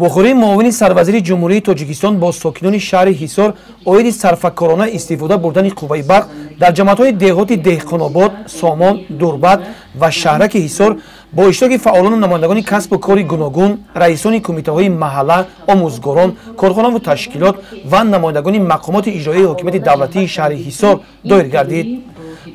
вохӯрии муовини сарвазири ҷумҳурии Тоҷикистон бо сокинони шаҳри Ҳисор оиди сарфакорона истифода бурдани қувваи барқ дар ҷамоатҳои деҳоти Деҳқонобод, Сомон, Дурбат ва шаҳраки Ҳисор бо иштироки фаъолону намояндагони касбу кори гуногун, раисони кумитаҳои маҳалла, омӯзгорон, корхонаву ташкилот ва намояндагони мақомоти иҷроии ҳокимияти давлатии шаҳри Ҳисор доир гардид.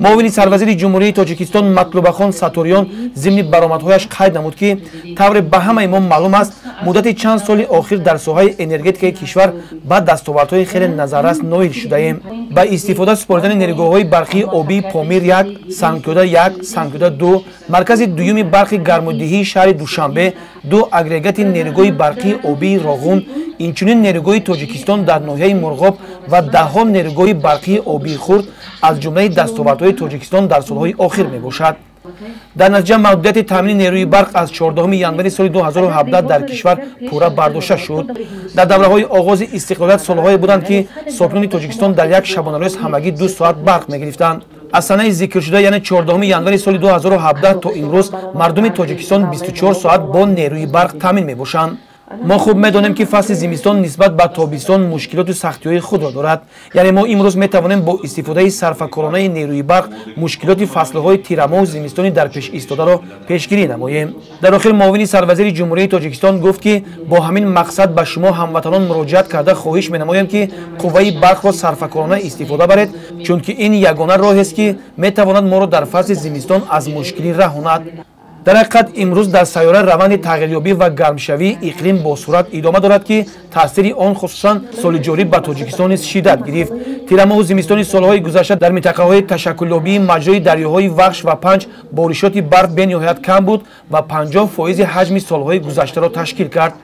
муовини сарвазири ҷумҳурии Тоҷикистон Матлубахон Сатурён зимни баромадҳояш қайд намуд ки тавре ба ҳамаи мо маълум аст, муддати чанд соли охир дар соҳаи энергетикаи кишвар ба дастовардҳои хеле назаррас ноил шудаем. ба истифода супоридани нерӯгоҳҳои барқии обии Помир 1, Сангкӯда 1, Сангкӯда 2, маркази дуюми барқи гармудиҳии шаҳри Душанбе, 2 агрегати нерӯгоҳи барқии обии Роғун, инчунин нерӯгоҳи Тоҷикистон дар ноҳияи Мурғоб ва даҳҳо нерӯгоҳи барқии обии хурд аз ҷумлаи дастовардҳои Тоҷикистон дар солҳои охир мебошад. дар натиҷа маҳдудияти таъмини нерӯи барқ аз 14 январи соли 2017 дар кишвар пурра бардошта шуд. дар давраҳои оғози истиқлолият солҳое буданд ки сокинони Тоҷикистон дар як шабонарӯз ҳамагӣ 2 соат барқ мегирифтанд. аз санаи зикршуда яъне 14 январи соли 2017 то имрӯз мардуми Тоҷикистон 24 соат бо нерӯи барқ таъмин мебошанд. мо хуб медонем ки фасли зимистон нисбат ба тобистон мушкилоту сахтиҳои худро дорад. яъне мо имрӯз метавонем бо истифодаи сарфакоронаи нерӯи барқ мушкилоти фаслҳои тирамоҳу зимистони дар пеш истодаро пешгирӣ намоем. дар охир муовини сарвазири ҷумҳурии Тоҷикистон гуфт ки бо ҳамин мақсад ба шумо ҳамватанон муроҷиат карда хоҳиш менамоем ки қувваи барқро сарфакорона истифода баред, чунки ин ягона роҳест ки метавонад моро дар фасли зимистон аз мушкилӣ раҳонад. дар ҳақиқат имрӯз дар сайёра раванди тағйирёбӣ ва гармшавии иқлим бо сурат идома дорад ки таъсири он хусусан соли ҷорӣ ба Тоҷикистон низ шиддат гирифт. тирамоҳу зимистони солҳои гузашта дар минтақаҳои ташаккулёбии маҷрои дарёҳои Вахш ва Панҷ боришоти барф бениҳоят кам буд ва 50% ҳаҷми солҳои гузаштаро ташкил кард.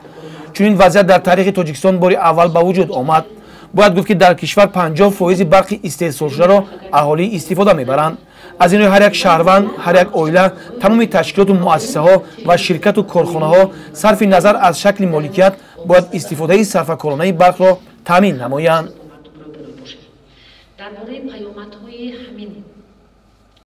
чунин вазъият дар таърихи Тоҷикистон бори аввал ба вуҷуд омад. бояд гуфт ки дар кишвар 50% барқи истеҳсолшударо аҳолӣ истифода мебаранд. аз ин рӯ ҳар як шаҳрванд, ҳар як оила, тамоми ташкилоту муассисаҳо ва ширкату корхонаҳо сарфи назар аз шакли моликият бояд истифодаи сарфакоронаи барқро таъмин намоянд.